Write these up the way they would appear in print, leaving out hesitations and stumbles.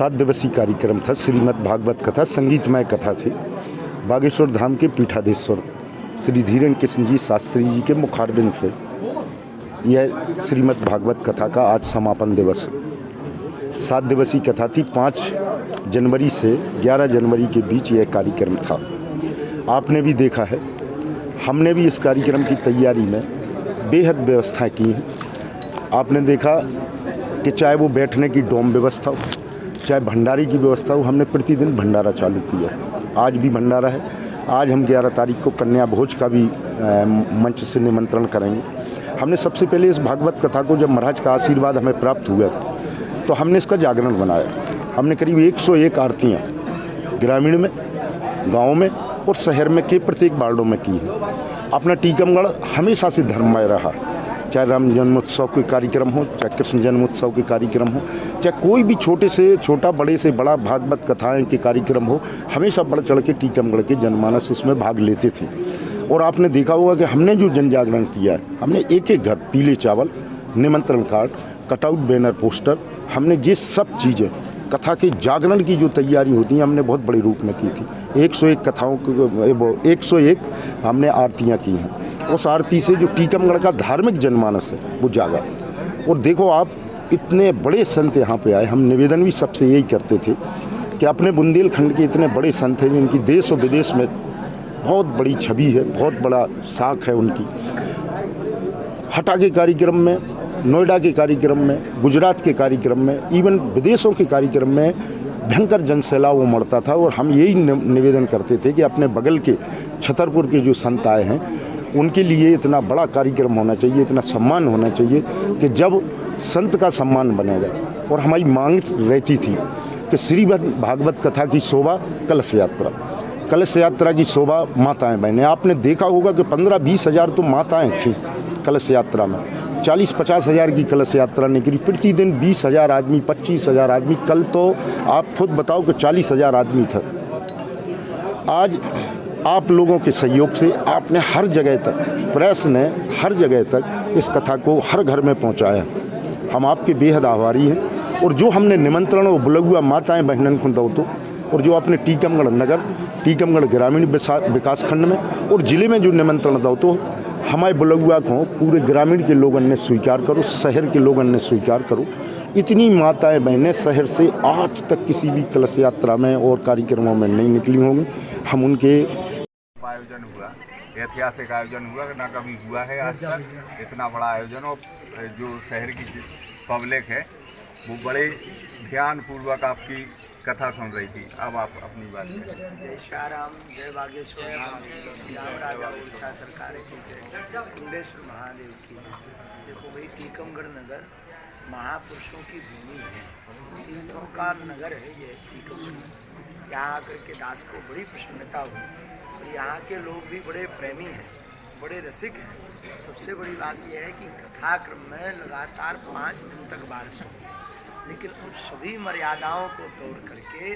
7 दिवसीय कार्यक्रम था। श्रीमद् भागवत कथा संगीतमय कथा थी। बागेश्वर धाम के पीठाधीश्वर श्री धीरेन्द्र कृष्ण जी शास्त्री जी के मुखारबिंद से यह श्रीमद् भागवत कथा का आज समापन दिवस 7 दिवसीय कथा थी। 5 जनवरी से 11 जनवरी के बीच यह कार्यक्रम था। आपने भी देखा है, हमने भी इस कार्यक्रम की तैयारी में बेहद व्यवस्था की है। आपने देखा कि चाहे वो बैठने की डोम व्यवस्था हो, चाहे भंडारे की व्यवस्था हो, हमने प्रतिदिन भंडारा चालू किया है। आज भी भंडारा है। आज हम 11 तारीख को कन्या भोज का भी मंच से निमंत्रण करेंगे। हमने सबसे पहले इस भागवत कथा को, जब महाराज का आशीर्वाद हमें प्राप्त हुआ था, तो हमने इसका जागरण बनाया। हमने करीब 101 आरतियाँ ग्रामीण में, गाँव में और शहर में के प्रत्येक वार्डों में की है। अपना टीकमगढ़ हमेशा से धर्ममय रहा, चाहे राम जन्मोत्सव के कार्यक्रम हो, चाहे कृष्ण जन्मोत्सव के कार्यक्रम हो, चाहे कोई भी छोटे से छोटा, बड़े से बड़ा भागवत कथाएं के कार्यक्रम हो, हमेशा बढ़ चढ़ के टीकमगढ़ के जनमानस इसमें भाग लेते थे। और आपने देखा होगा कि हमने जो जन जागरण किया है, हमने एक एक घर पीले चावल, निमंत्रण कार्ड, कटआउट बैनर, पोस्टर, हमने ये सब चीज़ें कथा के जागरण की जो तैयारी होती है, हमने बहुत बड़े रूप में की थी। 101 कथाओं को 101 हमने आरतियाँ की हैं। उस आरती से जो टीकमगढ़ का धार्मिक जनमानस है वो जागा। और देखो आप, इतने बड़े संत यहाँ पे आए। हम निवेदन भी सबसे यही करते थे कि अपने बुंदेलखंड के इतने बड़े संत हैं जिनकी देश और विदेश में बहुत बड़ी छवि है, बहुत बड़ा साख है उनकी। हटा के कार्यक्रम में, नोएडा के कार्यक्रम में, गुजरात के कार्यक्रम में, इवन विदेशों के कार्यक्रम में भयंकर जनसैलाब उमड़ता था। और हम यही निवेदन करते थे कि अपने बगल के छतरपुर के जो संत आए हैं, उनके लिए इतना बड़ा कार्यक्रम होना चाहिए, इतना सम्मान होना चाहिए कि जब संत का सम्मान बनेगा। और हमारी मांग रहती थी कि श्रीमद् भागवत कथा की शोभा कलश यात्रा, कलश यात्रा की शोभा माताएं बहनें। आपने देखा होगा कि 15-20 हज़ार तो माताएं थीं कलश यात्रा में। 40-50 हज़ार की कलश यात्रा निकली। प्रतिदिन 20 हज़ार आदमी, 25 हज़ार आदमी। कल तो आप खुद बताओ कि 40 हज़ार आदमी था। आज आप लोगों के सहयोग से आपने हर जगह तक, प्रेस ने हर जगह तक इस कथा को हर घर में पहुंचाया। हम आपके बेहद आभारी हैं। और जो हमने निमंत्रण और बुलगुआ माताएं बहनन को दो तो, और जो अपने टीकमगढ़ नगर, टीकमगढ़ ग्रामीण विकास खंड में और ज़िले में जो निमंत्रण दो तो, हमारे बुलगुआ को पूरे ग्रामीण के लोगों ने स्वीकार करो, शहर के लोगों ने स्वीकार करो। इतनी माताएं बहनें शहर से आज तक किसी भी कलश यात्रा में और कार्यक्रमों में नहीं निकली होंगी। हम उनके आयोजन हुआ, ऐतिहासिक आयोजन हुआ, ना कभी हुआ है आज तक इतना बड़ा आयोजन। और जो शहर की पब्लिक है वो बड़े ध्यानपूर्वक आपकी कथा सुन रही थी। अब आप अपनी बात करें। जय श्री राम, जय बागेश्वर धाम, श्री राम राजा उड़ीसा सरकार की जय, कुंडेश्वर महादेव की जय। देखो भाई, टीकमगढ़ नगर महापुरुषों की भूमि है, तीर्थों का नगर है ये टीकमगढ़। यहाँ आकर के दास को बड़ी प्रसन्नता हुई। और यहाँ के लोग भी बड़े प्रेमी हैं, बड़े रसिक हैं। सबसे बड़ी बात यह है कि कथाक्रम में लगातार 5 दिन तक बारिश होगी, लेकिन उन सभी मर्यादाओं को तोड़ करके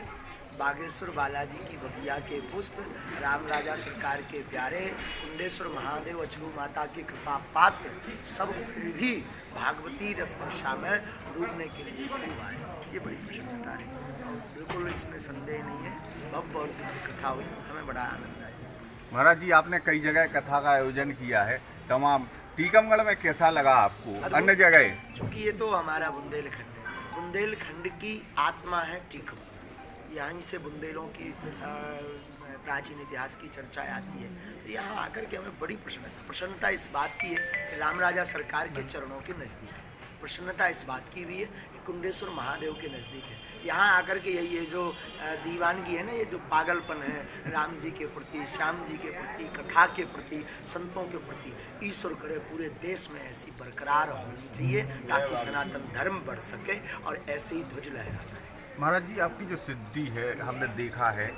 बागेश्वर बालाजी की बगिया के पुष्प, राम राजा सरकार के प्यारे, कुंडेश्वर महादेव, अछू माता की कृपा पात्र सब फिर भी भागवती रस वर्षा में डूबने के लिए खूब आए। ये बड़ी प्रसन्नता रही, बिल्कुल इसमें संदेह नहीं है। भव्य और दिव्य कथा हुई, हमें बड़ा आनंद आया। महाराज जी, आपने कई जगह कथा का आयोजन किया है, तमाम। टीकमगढ़ में कैसा लगा आपको अन्य जगह? चूँकि ये तो हमारा बुंदेलखंड है, बुंदेलखंड की आत्मा है टीकमगढ़। यहीं से बुंदेलों की प्राचीन इतिहास की चर्चा आती है। तो यहाँ आकर के हमें बड़ी प्रसन्नता इस बात की है कि राम राजा सरकार के चरणों के नज़दीक है। प्रसन्नता इस बात की भी है कि कुंडेश्वर महादेव के नज़दीक है। यहाँ आकर के ये जो दीवानगी है ना, ये जो पागलपन है राम जी के प्रति, श्याम जी के प्रति, कथा के प्रति, संतों के प्रति, ईश्वर करे पूरे देश में ऐसी बरकरार होनी चाहिए ताकि सनातन धर्म बढ़ सके और ऐसे ही ध्वज लहराता है। महाराज जी, आपकी जो सिद्धि है, हमने देखा है,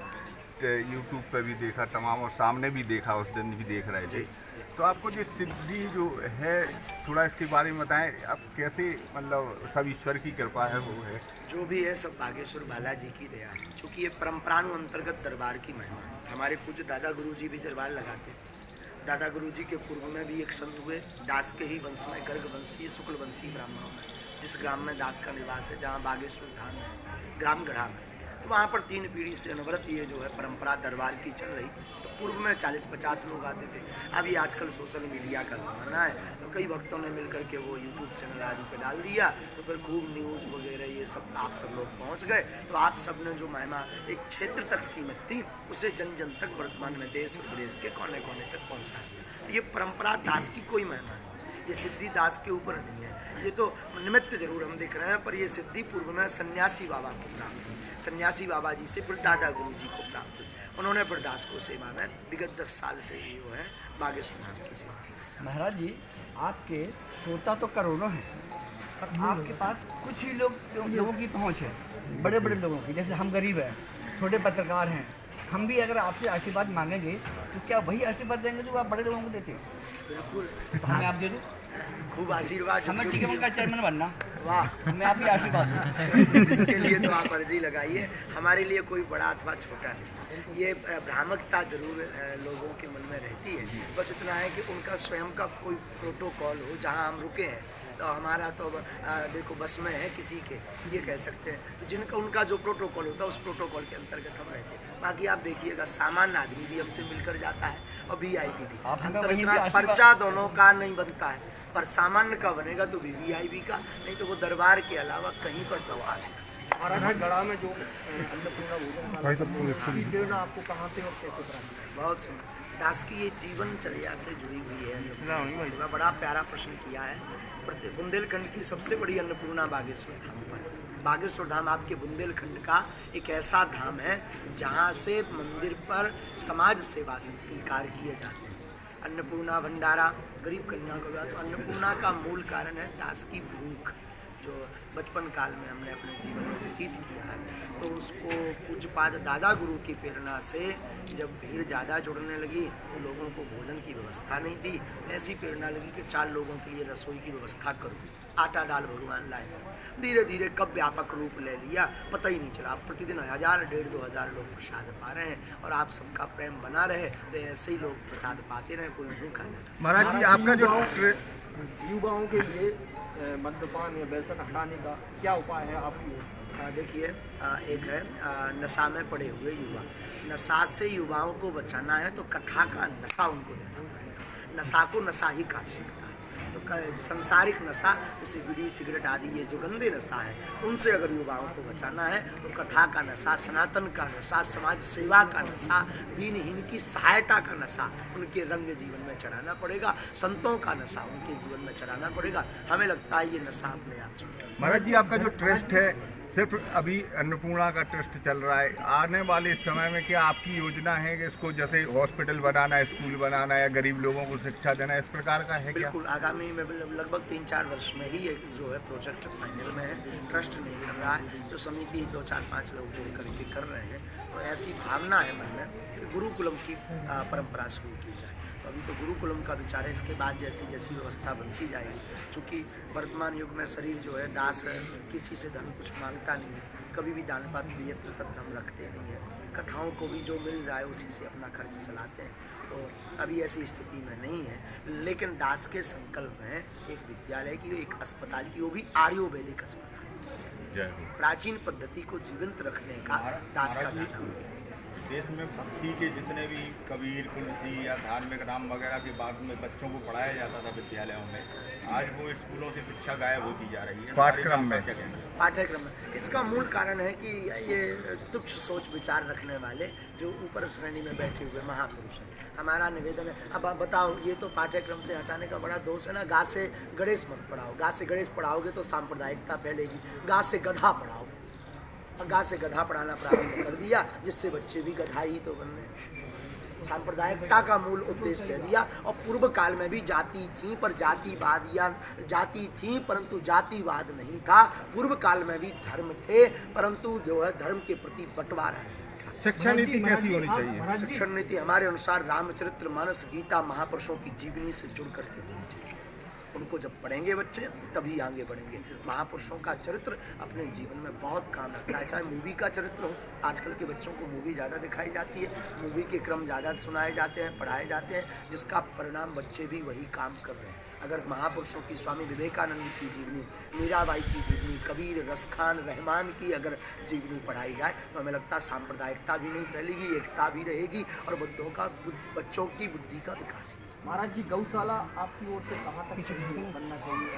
यूट्यूब पे भी देखा, तमाम, और सामने भी देखा, उस दिन भी देख रहे थे। तो आपको जो सिद्धि जो है, थोड़ा इसके बारे में बताएं। आप कैसे, मतलब सब ईश्वर की कृपा है, वो है जो भी है सब बागेश्वर बालाजी की दया है। चूँकि ये परंपरानु अंतर्गत दरबार की महिमा है। हमारे पूज्य दादा गुरु जी भी दरबार लगाते। दादा गुरु जी के पूर्व में भी एक संत हुए, दास के ही वंश में, गर्ग वंशीय शुक्ल वंशीय ब्राह्मणों में, जिस ग्राम में दास का निवास है, जहाँ बागेश्वर धाम है। ग्राम गढ़ा में। तो वहाँ पर 3 पीढ़ी से अनवरत ये जो है परंपरा दरबार की चल रही। तो पूर्व में 40-50 लोग आते थे। अभी आजकल सोशल मीडिया का ज़माना है, तो कई भक्तों ने मिलकर के वो यूट्यूब चैनल आदि पे डाल दिया, तो फिर खूब न्यूज़ वगैरह ये सब आप सब लोग पहुँच गए। तो आप सब ने जो महिमा एक क्षेत्र तक सीमित थी, उसे जन जन तक वर्तमान में देश और विदेश के कोने कोने तक पहुँचा दिया। ये परंपरा दास की कोई महिमा नहीं, ये सिद्धि दास के ऊपर नहीं है। ये तो निमित्त जरूर हम दिख रहे हैं, पर ये सिद्धि पूर्व में सन्यासी बाबा को प्राप्त हुई। सन्यासी बाबा जी से फिर दादा गुरु जी को प्राप्त हुई। उन्होंने फिर दास को सेवा में विगत 10 साल से ही जो है बागेश्वर धाम की सेवा की। महाराज जी, आपके श्रोता तो करोड़ों हैं, पर आपके पास कुछ ही लोगों की पहुंच है, बड़े बड़े लोगों की। जैसे हम गरीब हैं, छोटे पत्रकार हैं, हम भी अगर आपसे आशीर्वाद मांगेंगे तो क्या वही आशीर्वाद देंगे जो आप बड़े लोगों को देते हैं? बिल्कुल, तो हमें आप दे दो, खूब आशीर्वाद। हमें टीकम का चेयरमैन बनना, वाह, हमें आप ही आशीर्वाद दें। इसके लिए तो आप अर्जी लगाइए। हमारे लिए कोई बड़ा अथवा छोटा नहीं, ये भ्रामकता जरूर लोगों के मन में रहती है। बस इतना है कि उनका स्वयं का कोई प्रोटोकॉल हो। जहाँ हम रुके हैं तो हमारा तो देखो बस में है किसी के, ये कह सकते हैं। तो जिनका उनका जो प्रोटोकॉल होता है उस प्रोटोकॉल के अंतर्गत हम रहते हैं। बाकी आप देखिएगा, सामान्य आदमी भी हमसे मिलकर जाता है और VIP भी। अंतर इतना पर्चा दोनों का नहीं बनता है, पर सामान्य का बनेगा तो VIP का, नहीं तो वो दरबार के अलावा कहीं पर तो आ जाए। महाराज गढ़ा में जो अन्नपूर्णा भोजन आपको कहाँ से और कैसे प्राप्त? बहुत सुंदर। दास की ये जीवनचर्या से जुड़ी हुई है। बड़ा प्यारा प्रश्न किया है। बुंदेलखंड की सबसे बड़ी अन्नपूर्णा बागेश्वर धाम पर। बागेश्वर धाम आपके बुंदेलखंड का एक ऐसा धाम है जहाँ से मंदिर पर समाज सेवा के कार्य किए जाते हैं। अन्नपूर्णा भंडारा, गरीब कन्या को तो अन्नपूर्णा का मूल कारण है दास की भूख, जो बचपन काल में हमने अपने जीवन में व्यतीत किया है। तो उसको पूज्यपाद दादा गुरु की प्रेरणा से जब भीड़ ज़्यादा जुड़ने लगी, तो लोगों को भोजन की व्यवस्था नहीं थी, ऐसी प्रेरणा लगी कि 4 लोगों के लिए रसोई की व्यवस्था करो। आटा दाल भगवान लाए। धीरे धीरे कब व्यापक रूप ले लिया पता ही नहीं चला। प्रतिदिन 1000, 1500 लोग प्रसाद पा रहे हैं, और आप सबका प्रेम बना रहे तो ऐसे ही लोग प्रसाद पाते रहे, कोई भूखा न जाए। महाराज जी, आपका जो युवाओं के लिए मद्यपान या व्यसन हटाने का क्या उपाय है आपकी ओर से? देखिए, एक है नशा में पड़े हुए युवा। नशा से युवाओं को बचाना है तो कथा का नशा उनको देना पड़ेगा। नशा को नशा ही काट सकता है। तो संसारिक नशा जैसे बीड़ी सिगरेट आदि ये जो गंदे नशा है, उनसे अगर युवाओं को बचाना है तो कथा का नशा, सनातन का नशा, समाज सेवा का नशा, दीनहीन की सहायता का नशा उनके रंग जीवन में चढ़ाना पड़ेगा। संतों का नशा उनके जीवन में चढ़ाना पड़ेगा। हमें लगता है ये नशा अपने आप छूटेगा। महाराज जी, आपका जो ट्रस्ट है, सिर्फ अभी अन्नपूर्णा का ट्रस्ट चल रहा है, आने वाले समय में क्या आपकी योजना है कि इसको जैसे हॉस्पिटल बनाना है, स्कूल बनाना है, या गरीब लोगों को शिक्षा देना है, इस प्रकार का है क्या? बिल्कुल, आगामी में लगभग 3-4 वर्ष में ही ये जो है प्रोजेक्ट फाइनल में है। ट्रस्ट नहीं कर रहा है, जो समिति 2-4-5 लोग जुड़ करके कर रहे हैं। तो ऐसी भावना है मन में कि गुरुकुलम की परंपरा शुरू की जाए। अभी तो गुरुकुलम का विचार है, इसके बाद जैसी जैसी व्यवस्था बनती जाएगी। चूँकि वर्तमान युग में शरीर जो है दास है, किसी से धन कुछ मांगता नहीं है, कभी भी दान पात्र यत्र तत्र हम रखते नहीं है। कथाओं को भी जो मिल जाए उसी से अपना खर्च चलाते हैं। तो अभी ऐसी स्थिति में नहीं है, लेकिन दास के संकल्प में एक विद्यालय की, एक अस्पताल की, वो भी आयुर्वेदिक अस्पताल, प्राचीन पद्धति को जीवंत रखने का दास का ज़्यादा। देश में भक्ति के जितने भी कबीर, तुलसी या धार्मिक नाम वगैरह के बाद में बच्चों को पढ़ाया जाता था विद्यालयों में, आज वो स्कूलों से शिक्षा गायब होती जा रही है। पाठ्यक्रम में इसका मूल कारण है कि ये तुच्छ सोच विचार रखने वाले जो ऊपर श्रेणी में बैठे हुए महापुरुष हैं। हमारा निवेदन है, अब आप बताओ, ये तो पाठ्यक्रम से हटाने का बड़ा दोष है ना। गा से गणेश मत पढ़ाओ, गा से गणेश पढ़ाओगे तो सांप्रदायिकता फैलेगी। गा से गधा पढ़ाओ, गा से गधा पढ़ाना प्रारंभ कर दिया, जिससे बच्चे भी गधा ही तो बन रहे। सांप्रदायिकता का मूल उद्देश्य दे दिया। और पूर्व काल में भी जाति थी, पर जातिवाद या जाति थी परंतु जातिवाद नहीं था। पूर्व काल में भी धर्म थे, परंतु जो है धर्म के प्रति बंटवारा नहीं था। शिक्षा नीति कैसी होनी चाहिए? शिक्षण नीति हमारे अनुसार रामचरितमानस, गीता, महापुरुषों की जीवनी से जुड़ करके होनी चाहिए। उनको जब पढ़ेंगे बच्चे तभी आगे बढ़ेंगे। महापुरुषों का चरित्र अपने जीवन में बहुत काम रखता है। चाहे मूवी का चरित्र हो, आजकल के बच्चों को मूवी ज़्यादा दिखाई जाती है, मूवी के क्रम ज़्यादा सुनाए जाते हैं, पढ़ाए जाते हैं, जिसका परिणाम बच्चे भी वही काम कर रहे हैं। अगर महापुरुषों की, स्वामी विवेकानंद की जीवनी, मीराबाई की जीवनी, कबीर, रसखान, रहमान की अगर जीवनी पढ़ाई जाए तो हमें लगता है सांप्रदायिकता भी नहीं फैलेगी, एकता भी रहेगी और बच्चों की बुद्धि का विकास भी। महाराज जी, गौशाला आपकी ओर से कहाँ तक बनना चाहिए?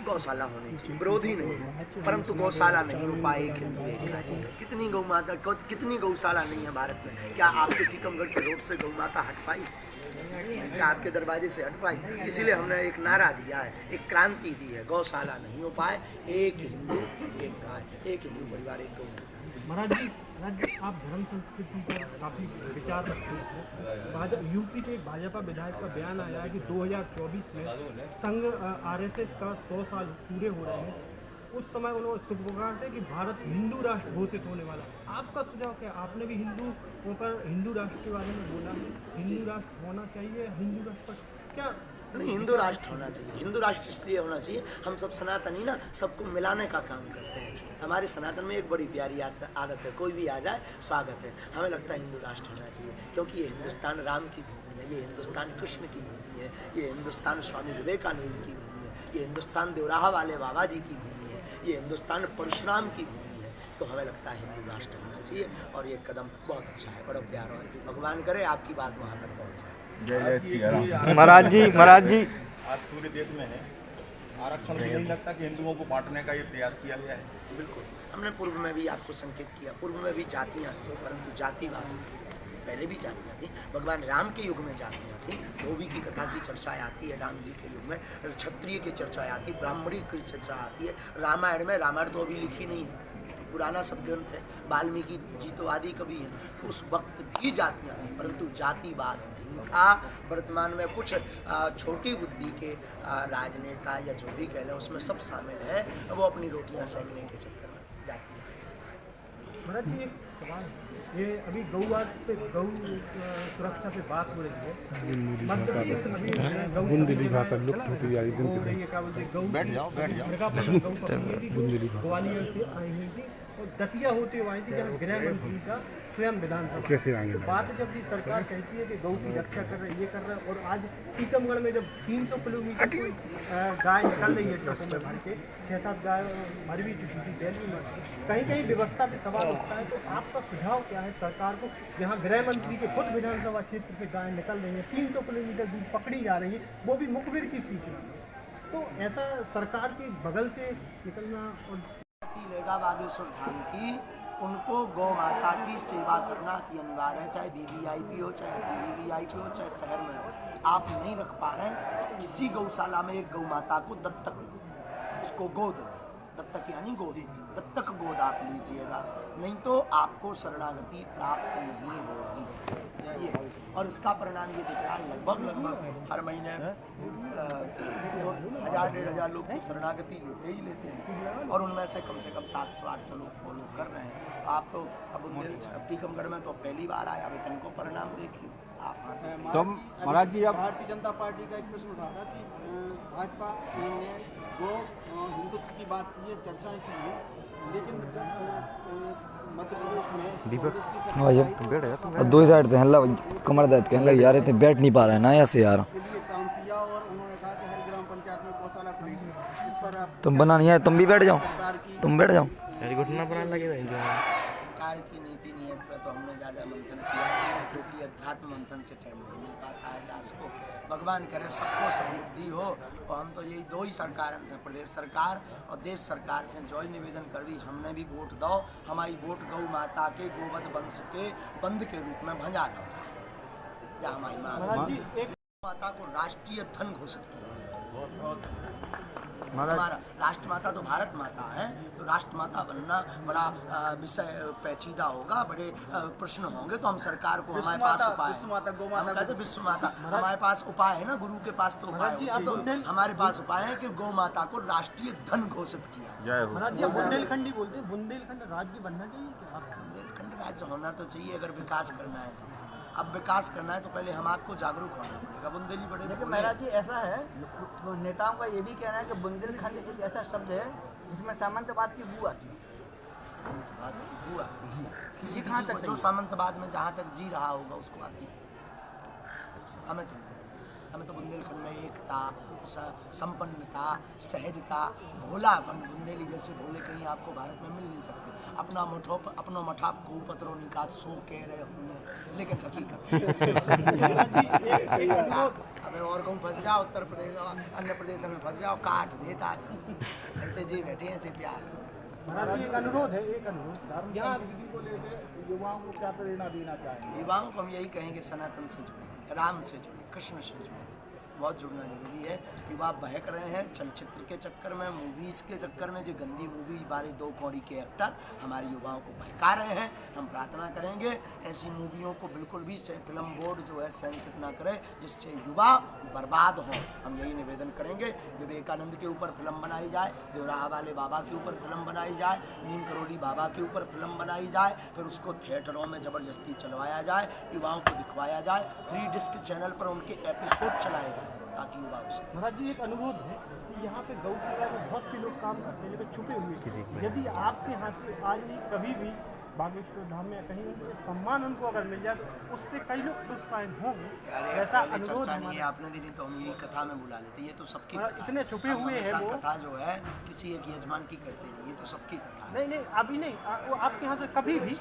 गौशाला होनी चाहिए, विरोधी नहीं, परंतु गौशाला नहीं हो पाए एक हिंदू एक गाय। कितनी गौ माता, कितनी गौशाला नहीं है भारत में? क्या आपके टीकमगढ़ के रोड से गौ माता हट पाई? क्या आपके दरवाजे से हट पाई? इसीलिए हमने एक नारा दिया है, एक क्रांति दी है, गौशाला नहीं हो पाए एक हिंदू एक गाय, एक हिंदू परिवार एक गौ। महाराज जी, आप धर्म संस्कृति पर काफ़ी विचार रखते हैं। यूपी के भाजपा विधायक का बयान आया है कि 2024 में संघ आरएसएस का 100 साल पूरे हो रहे हैं। उस समय उन्होंने शुभ पुकारते कि भारत हिंदू राष्ट्र घोषित होने वाला। आपका सुझाव क्या? आपने भी हिंदुओं पर हिंदू राष्ट्र के बारे में बोला है, हिंदू राष्ट्र होना चाहिए, हिंदू राष्ट्र पर क्या? नहीं, हिंदू राष्ट्र होना चाहिए। हिंदू राष्ट्र इसलिए होना चाहिए, हम सब सनातनी ना सबको मिलाने का काम करते हैं। हमारे सनातन में एक बड़ी प्यारी आदत है, कोई भी आ जाए स्वागत है। हमें लगता है हिंदू राष्ट्र होना चाहिए, क्योंकि ये हिंदुस्तान राम की भूमि है, ये हिंदुस्तान कृष्ण की भूमि है, ये हिंदुस्तान स्वामी विवेकानंद की भूमि है, ये हिंदुस्तान देवराहा वाले बाबा जी की भूमि है, ये हिंदुस्तान परशुराम की भूमि है। तो हमें लगता है हिंदू राष्ट्र होना चाहिए और ये कदम बहुत अच्छा है, बड़ा प्यारा है। भगवान करे आपकी बात वहाँ तक पहुँचे। जय जय श्री राम। महाराज जी आज पूरे देश में है आरक्षण, भी नहीं लगता कि हिंदुओं को बांटने का ये प्रयास किया गया है? बिल्कुल, हमने पूर्व में भी आपको संकेत किया, पूर्व में भी जातियाँ थी, परंतु जातिवाद पहले भी जातियाँ थी। भगवान राम के युग में जातियाँ थी, धोबी की कथा की चर्चा आती है राम जी के युग में, क्षत्रिय की चर्चा आती है, ब्राह्मणी की चर्चा आती है रामायण में। रामायण तो अभी लिखी नहीं है, तो पुराना सब ग्रंथ है, वाल्मीकि जी तो आदि कवि हैं। उस वक्त भी जातियाँ थी, परंतु जातिवाद नहीं था। वर्तमान में कुछ छोटी बुद्धि के राजनेता या जो भी कह लें उसमें सब शामिल है, वो अपनी रोटियां सेकने के चक्कर में जाती है। महाराज जी, एक सवाल है, ये अभी गौवाद पे, गौ सुरक्षा पे बात हो रही है। मध्य प्रदेश में अभी बुंदेली भाषा लुप्त होती जा रही है। क्या बोलते हैं, गौ ग्वालियर से आई हुई थी और दतिया होते हुए आई थी, जहाँ गृह मंत्री का स्वयं विधानसभा। कैसे आगे बात जब भी सरकार कहती है कि गौ की रक्षा कर रही है, ये कर रहा है, और आज टीकमगढ़ में जब 300 किलोमीटर कोई गाय निकल रही है ट्रकों में भर के, 6-7 गाय मर भी चुकी थी, बैल भी मर चुकी, कहीं कहीं व्यवस्था पे सवाल उठता है। तो आपका सुझाव क्या है सरकार को, जहाँ गृह मंत्री के खुद विधानसभा क्षेत्र से गाय निकल रही है, 300 किलोमीटर दूर पकड़ी जा रही है, वो भी मुखबिर की सूचना, तो ऐसा सरकार के बगल से निकलना। और लेगा बागेश्वर धाम की, उनको गौ माता की सेवा करना अति अनिवार्य है, चाहे वीवीआईपी हो, चाहे वीवीआईपी हो, चाहे शहर में हो। आप नहीं रख पा रहे हैं, किसी गौशाला में एक गौ माता को दत्तक लो, उसको गोद, दत्तक यानी गोद, दत्तक गोद आप लीजिएगा, नहीं तो आपको शरणागति प्राप्त नहीं होगी। ये और इसका परिणाम ये दिख रहा है, लगभग हर महीने 1000-1500 लोग तो शरणागति लेते ही लेते हैं, और उनमें से कम 700-800 लोग फॉलो कर रहे हैं। आप तो अब टीकमगढ़ में तो पहली बार आया, अब इनको परिणाम देखिए आप। तो महाराज जी, अब भारतीय जनता पार्टी का एक प्रश्न उठा था कि भाजपा ने जो हिंदुत्व की बात की है, चर्चाएं की है, लेकिन मध्य प्रदेश में और दो साइड से हल्ला कमर दर्द कहने लगे यार, इतने बैठ नहीं पा रहे ना ऐसे यार। काम किया और उन्होंने कहा कि हर ग्राम पंचायत में गौशाला खुलेगी। इस पर आप तुम बना नहीं है, तुम भी बैठ जाओ, तुम बैठ जाओ। सरकार की नीति नियत पर तो हमने ज़्यादा मंथन किया, क्योंकि अध्यात्म मंथन से टाइम नहीं मिल पाता है दास को। भगवान करे सबको समृद्धि हो, और हम तो यही 2 ही सरकार हैं, प्रदेश सरकार और देश सरकार से जो निवेदन कर भी, हमने भी वोट दो, हमारी वोट गौ माता के गोवध वंश के बंद के रूप में भंजा दो, जहाँ हमारी माँ माता को राष्ट्रीय धन घोषित किया। हमारा राष्ट्रमाता तो भारत माता है, तो राष्ट्रमाता बनना बड़ा विषय पेचीदा होगा, बड़े प्रश्न होंगे। तो हम सरकार को, हमारे पास उपाय, विश्व माता हमारे पास उपाय है ना, गुरु के पास तो उपाय है, तो हमारे पास उपाय है कि गौ माता को राष्ट्रीय धन घोषित किया। बुंदेलखंड ही बोलते हैं, बुंदेलखंड राज्य बनना चाहिए क्या? बुंदेलखंड राज्य होना तो चाहिए, अगर विकास करना है तो। अब विकास करना है तो पहले हम आपको जागरूक होना पड़ेगा। बुंदेली बड़े देखिए महाराज जी, ऐसा है, तो नेताओं का ये भी कहना है कि बुंदेलखंड एक ऐसा शब्द है जिसमें सामंतवाद की बू आती है। सामंतवाद की बू आती है, किसी को जो सामंतवाद में जहाँ तक जी रहा होगा उसको आती है, हमें तो हमें तो बुंदेलखंड में एकता, संपन्नता, सहजता, भोलापन, बुंदेली जैसे भोले कहीं आपको भारत में मिल नहीं सकते। अपना मठाप को पत्रों निकात सो कह रहे हमने, लेकिन हकीकत अबे और कहूँ फंस जाओ उत्तर प्रदेश अन्य प्रदेश में फंस जाओ, काट देता कहते जी बैठे हैं से प्यार से। महाराज जी एक अनुरोध है, एक अनुरोध यहाँ दीदी को लेकर युवाओं को क्या प्रेरणा देना चाहेंगे? युवाओं को हम यही कहेंगे सनातन से जुड़े, राम से जुड़े, कृष्ण से जुड़े, बहुत जुड़ना जरूरी है। युवा बहक रहे हैं चलचित्र के चक्कर में, मूवीज़ के चक्कर में, जो गंदी मूवी बारे 2 कौड़ी के एक्टर हमारे युवाओं को बहका रहे हैं। हम प्रार्थना करेंगे ऐसी मूवियों को बिल्कुल भी फिल्म बोर्ड जो है सेंसिट ना करे जिससे युवा बर्बाद हो। हम यही निवेदन करेंगे। विवेकानंद के ऊपर फिल्म बनाई जाए, देवराहा वाले बाबा के ऊपर फिल्म बनाई जाए, नीम करोली बाबा के ऊपर फिल्म बनाई जाए, फिर उसको थिएटरों में ज़बरदस्ती चलवाया जाए, युवाओं को दिखवाया जाए, फ्री डिस्क चैनल पर उनके एपिसोड चलाए जाए ताकि युवा उसे। महाराज जी एक अनुरोध है कि यहाँ पे गौ सेवा में बहुत से लोग काम करते हैं लेकिन छुपे हुए, यदि आपके यहाँ से आज भी कभी भी बागेश्वर धाम में कहीं सम्मान उनको अगर मिल जाए तो उससे कई लोग प्रोत्साहित होंगे, ऐसा अनुरोध नहीं है। आपने दिन तो हम यही कथा में बुला लेते, ये तो सबकी इतने छुपे हुए हैं वो कथा जो है किसी एक यजमान की करते नहीं, ये तो सबकी कथा है। नहीं अभी नहीं, वो आपके यहाँ से कभी भी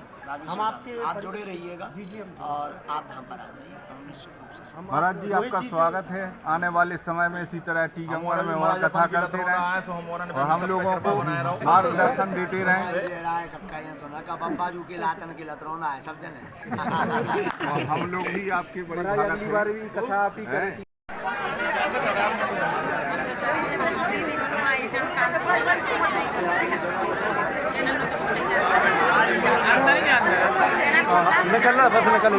हम आपके आप जुड़े रहिएगा जी और आप धाम पर आ जाइए तो हम निश्चित रूप से। महाराज जी आपका स्वागत है। आने वाले समय में इसी तरह टीकमगढ़ में और कथा करते रहें और हम लोगों को मार्गदर्शन देते रहें। सुना का बाजू के लातन के लतरौना है सब जने और हम लोग भी आपके बड़े अगली बार भी कथा आप ही करें। निकल रहा बस निकल